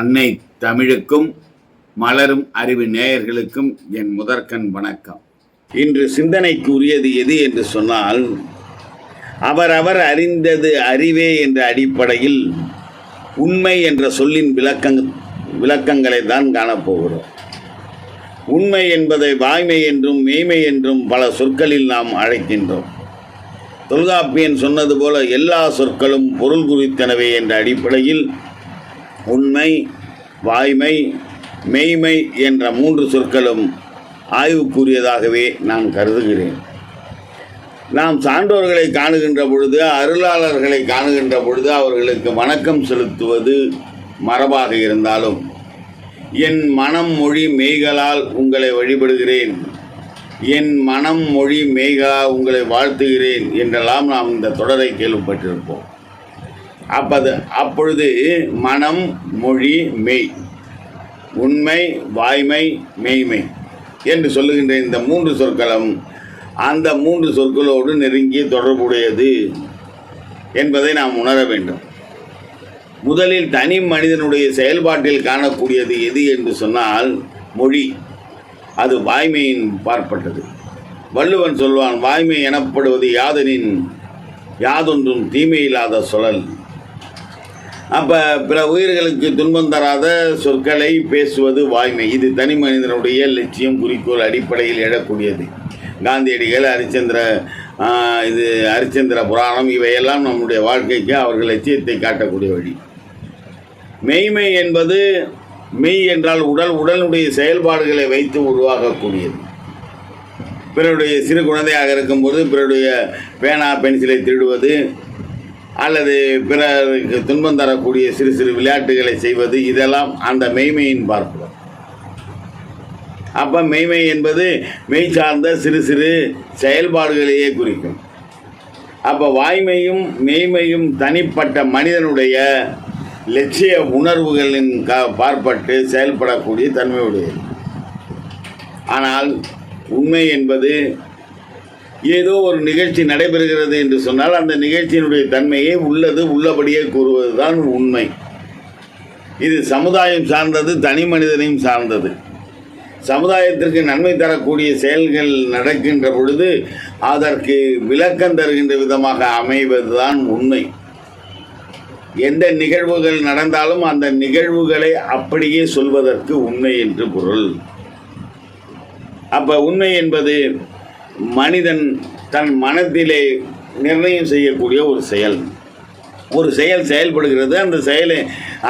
அன்னை தமிழுக்கும் மலரும் அறிவு நேயர்களுக்கும் என் முதற்கண் வணக்கம். இன்று சிந்தனைக்கு உரியது எது என்று சொன்னால், அவரவர் அறிந்தது அறிவே என்ற அடிப்படையில் உண்மை என்ற சொல்லின் விளக்கங்களை தான் காணப்போகிறோம். உண்மை என்பதை வாய்மை என்றும் மெய்மை என்றும் பல சொற்களில் நாம் அழைக்கின்றோம். தொல்காப்பியன் சொன்னது போல எல்லா சொற்களும் பொருள் குறித்தனவே என்ற அடிப்படையில் உண்மை, வாய்மை, மெய்மை என்ற 3 சொற்களும் ஆய்வுக்குரியதாகவே நான் கருதுகிறேன். நாம் சான்றோர்களை காணுகின்ற பொழுது, அருளாளர்களை காணுகின்ற பொழுது அவர்களுக்கு வணக்கம் செலுத்துவது மரபாக இருந்தாலும், என் மனம் மொழி மெய்களால் உங்களை வழிபடுகிறேன், என் மனம் மொழி மெய்களால் உங்களை வாழ்த்துகிறேன் என்றெல்லாம் நாம் இந்த தொடரை கேள்விப்பட்டிருப்போம். அப்பொழுது மனம், மொழி, மெய், உண்மை, வாய்மை, மெய்மை என்று சொல்லுகின்ற இந்த 3 சொற்களும் அந்த 3 சொற்களோடு நெருங்கிய தொடர்புடையது என்பதை நாம் உணர வேண்டும். முதலில் தனி மனிதனுடைய செயல்பாட்டில் காணக்கூடியது எது என்று சொன்னால் மொழி. அது வாய்மையின் பார்ப்பட்டது. வள்ளுவன் சொல்வான், வாய்மை எனப்படுவது யாதெனின் யாதொன்றும் தீமையில்லாத சொலல். அப்போ பிற உயிர்களுக்கு துன்பம் தராத சொற்களை பேசுவது வாய்மை. இது தனி மனிதனுடைய லட்சியம், குறிக்கோள் அடிப்படையில் எழக்கூடியது. காந்தியடிகள், ஹரிச்சந்திர புராணம் இவையெல்லாம் நம்முடைய வாழ்க்கைக்கு அவர்கள் லட்சியத்தை காட்டக்கூடிய வழி. மெய்மை என்பது, மெய் என்றால் உடலுடைய செயல்பாடுகளை வைத்து உருவாகக்கூடியது. பிறருடைய சிறு குழந்தையாக இருக்கும்போது பிறருடைய பேனா பென்சிலை திருடுவது அல்லது பிறருக்கு துன்பம் தரக்கூடிய சிறு சிறு விளையாட்டுகளை செய்வது, இதெல்லாம் அந்த மெய்மையின் பார்ப்போம். அப்போ மெய்மை என்பது மெய் சார்ந்த சிறு சிறு செயல்பாடுகளையே குறிக்கும். அப்போ வாய்மையும் மெய்மையும் தனிப்பட்ட மனிதனுடைய லட்சிய உணர்வுகளின் பார்ப்பட்டு செயல்படக்கூடிய தன்மையுடையது. ஆனால் உண்மை என்பது ஏதோ ஒரு நிகழ்ச்சி நடைபெறுகிறது என்று சொன்னால் அந்த நிகழ்ச்சியினுடைய தன்மையை உள்ளபடியே கூறுவது தான் உண்மை. இது சமுதாயம் சார்ந்தது, தனி மனிதனையும் சார்ந்தது. சமுதாயத்திற்கு நன்மை தரக்கூடிய செயல்கள் நடக்கின்ற பொழுது அதற்கு விளக்கம் தருகின்ற விதமாக அமைவது தான் உண்மை. எந்த நிகழ்வுகள் நடந்தாலும் அந்த நிகழ்வுகளை அப்படியே சொல்வதற்கு உண்மை என்று பொருள். அப்போ உண்மை என்பது மனிதன் தன் மனத்திலே நிர்ணயம் செய்யக்கூடிய ஒரு செயல் செயல்படுகிறது.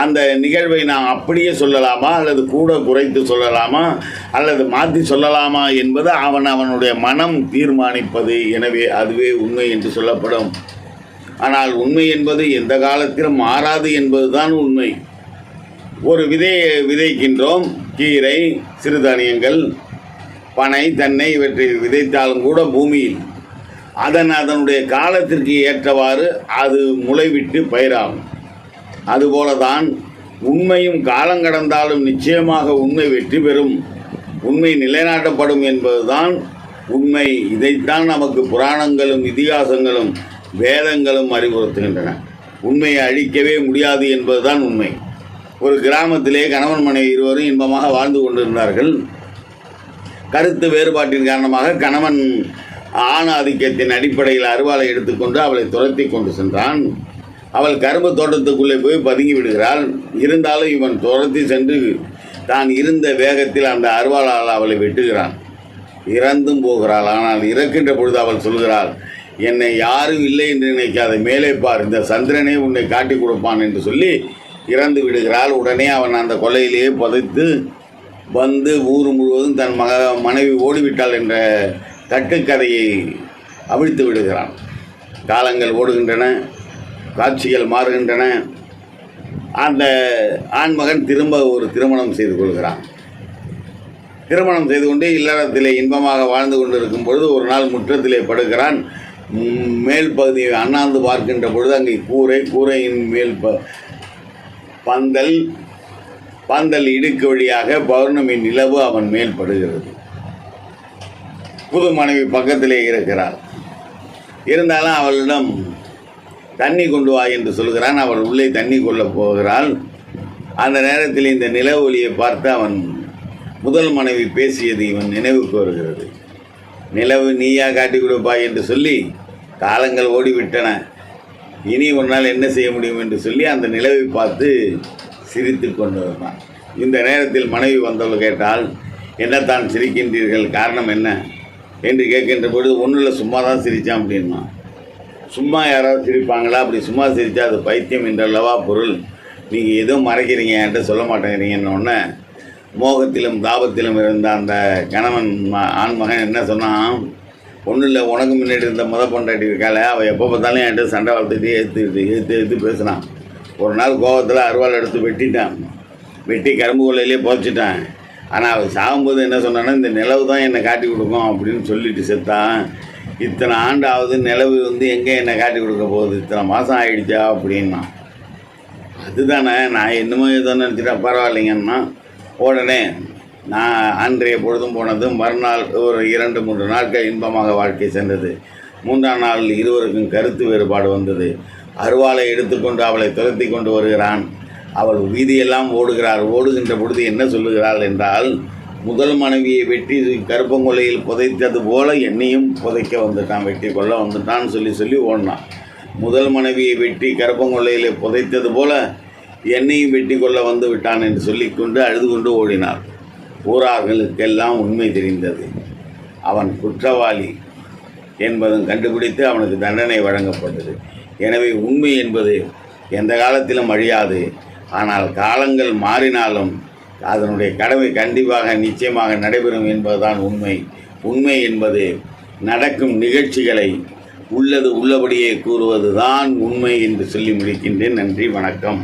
அந்த நிகழ்வை நாம் அப்படியே சொல்லலாமா அல்லது கூட குறைத்து சொல்லலாமா அல்லது மாற்றி சொல்லலாமா என்பது அவனுடைய மனம் தீர்மானிப்பது. எனவே அதுவே உண்மை என்று சொல்லப்படும். ஆனால் உண்மை என்பது எந்த காலத்திலும் மாறாது என்பதுதான் உண்மை. ஒரு விதையை விதைக்கின்றோம். கீரை, சிறுதானியங்கள், பனை, தென்னை இவற்றை விதைத்தாலும் கூட பூமியில் அதனுடைய காலத்திற்கு ஏற்றவாறு அது முளைவிட்டு பயிராகும். அதுபோலதான் உண்மையும் காலங்கடந்தாலும் நிச்சயமாக உண்மை வெற்றி பெறும், உண்மை நிலைநாட்டப்படும் என்பதுதான் உண்மை. இதைத்தான் நமக்கு புராணங்களும் இதிகாசங்களும் வேதங்களும் அறிவுறுத்துகின்றன. உண்மையை அழிக்கவே முடியாது என்பதுதான் உண்மை. ஒரு கிராமத்திலே கணவன் மனைவி இருவரும் இன்பமாக வாழ்ந்து கொண்டிருந்தார்கள். கருத்து வேறுபாட்டின் காரணமாக கணவன் ஆண் ஆதிக்கத்தின் அடிப்படையில் அருவாளை எடுத்துக்கொண்டு அவளை துரத்தி கொண்டு சென்றான். அவள் கரும்பு தோட்டத்துக்குள்ளே போய் பதுங்கி விடுகிறாள். இருந்தாலும் இவன் துரத்தி சென்று தான் இருந்த வேகத்தில் அந்த அருவாளால் அவளை வெட்டுகிறான். இறந்தும் போகிறாள். ஆனால் இறக்கின்ற பொழுது அவள் சொல்கிறாள், என்னை யாரும் இல்லை என்று நினைக்காத, மேலே பார், இந்த சந்திரனே உன்னை காட்டி கொடுப்பான் என்று சொல்லி இறந்து விடுகிறாள். உடனே அவன் அந்த கொலையிலேயே புதைத்து வந்து ஊர் முழுவதும் தன் மனைவி ஓடிவிட்டாள் என்ற கட்டுக்கதையை அவிழ்த்து விடுகிறான். காலங்கள் ஓடுகின்றன, காட்சிகள் மாறுகின்றன. அந்த ஆண்மகன் திரும்ப ஒரு திருமணம் செய்து கொள்கிறான். திருமணம் செய்து கொண்டு இல்லறத்திலே இன்பமாக வாழ்ந்து கொண்டிருக்கும் பொழுது ஒரு நாள் முற்றத்திலே படுகிறான். மேல் பகுதியை அண்ணாந்து பார்க்கின்ற பொழுது அங்கே கூரையின் மேல் பந்தல் இடுக்கு வழியாக பௌர்ணமி நிலவு அவன் மேல் படுகிறது. புது மனைவி பக்கத்திலே இருக்கிறாள். இருந்தாலும் அவளிடம் தண்ணி கொண்டு வா என்று சொல்கிறான். அவள் உள்ளே தண்ணி கொள்ள போகிறாள். அந்த நேரத்தில் இந்த நிலவு ஒளியை பார்த்து அவன் முதல் மனைவி பேசியது இவன் நினைவுக்கு வருகிறது. நிலவு நீயா காட்டி கொடுப்பா என்று சொல்லி காலங்கள் ஓடிவிட்டன, இனி ஒரு நாள் என்ன செய்ய முடியும் என்று சொல்லி அந்த நிலவை பார்த்து சிரித்து கொண்டு வந்தான். இந்த நேரத்தில் மனைவி வந்தவள் கேட்டால், என்னத்தான் சிரிக்கின்றீர்கள், காரணம் என்ன என்று கேட்கின்ற பொழுது, ஒன்றும் இல்லை, சும்மா தான் சிரித்தான் அப்படின்னா. சும்மா யாராவது சிரிப்பாங்களா? அப்படி சும்மா சிரித்தா அது பைத்தியம் என்றல்லவா பொருள். நீங்கள் எதுவும் மறைக்கிறீங்க, என்கிட்ட சொல்ல மாட்டேங்கிறீங்கன்னொன்னே மோகத்திலும் தாபத்திலும் இருந்த அந்த கணவன் ஆண்மகன் என்ன சொன்னான், ஒன்றும் இல்லை, உனக்கு முன்னாடி இருந்த பொண்டாட்டி இருக்காள, அவள் எப்போ பார்த்தாலும் என்கிட்ட சண்டை வளர்த்துட்டு எடுத்து பேசினான். ஒரு நாள் கோபத்தில் அருவாள் எடுத்து வெட்டிட்டான், வெட்டி கரும்பு கொள்ளையிலே புதைச்சிட்டான். ஆனால் அவள் சாகும்போது என்ன சொன்னான்னா, இந்த நிலவு தான் என்னை காட்டி கொடுக்கும் அப்படின்னு சொல்லிட்டு செத்தான். இத்தனை ஆண்டு ஆகுது, நிலவு எங்கே என்னை காட்டி கொடுக்க போகுது, இத்தனை மாதம் ஆகிடுச்சா அப்படின்னா. அதுதானே, நான் என்னமோ ஏதோ நினச்சிட்டா பரவாயில்லைங்கன்னா. உடனே நான் அன்றைய பொழுதும் போனது, மறுநாள் ஒரு 2-3 நாட்கள் இன்பமாக வாழ்க்கை சென்றது. 3ஆம் நாள் இருவருக்கும் கருத்து வேறுபாடு வந்தது. அருவாளை எடுத்துக்கொண்டு அவளை துரத்தி கொண்டு வருகிறான். அவள் வீதியெல்லாம் ஓடுகிறார். ஓடுகின்ற பொழுது என்ன சொல்லுகிறாள் என்றால், முதல் மனைவியை வெட்டி கருப்பங்கொல்லையில் புதைத்தது போல என்னையும் புதைக்க வந்துட்டான், வெட்டி கொள்ள வந்துட்டான்னு சொல்லி ஓடினான். முதல் மனைவியை வெட்டி கருப்பங்கொல்லையில் புதைத்தது போல என்னையும் வெட்டி கொள்ள வந்து விட்டான் என்று சொல்லிக்கொண்டு அழுது கொண்டு ஓடினார். ஊரார்களுக்கெல்லாம் உண்மை தெரிந்தது. அவன் குற்றவாளி என்பதும் கண்டுபிடித்து அவனுக்கு தண்டனை வழங்கப்பட்டது. எனவே உண்மை என்பது எந்த காலத்திலும் அழியாது. ஆனால் காலங்கள் மாறினாலும் அதனுடைய கடமை கண்டிப்பாக நிச்சயமாக நடைபெறும் என்பதுதான் உண்மை. உண்மை என்பது நடக்கும் நிகழ்ச்சிகளை உள்ளது உள்ளபடியே கூறுவது தான் உண்மை என்று சொல்லி முடிக்கின்றேன். நன்றி, வணக்கம்.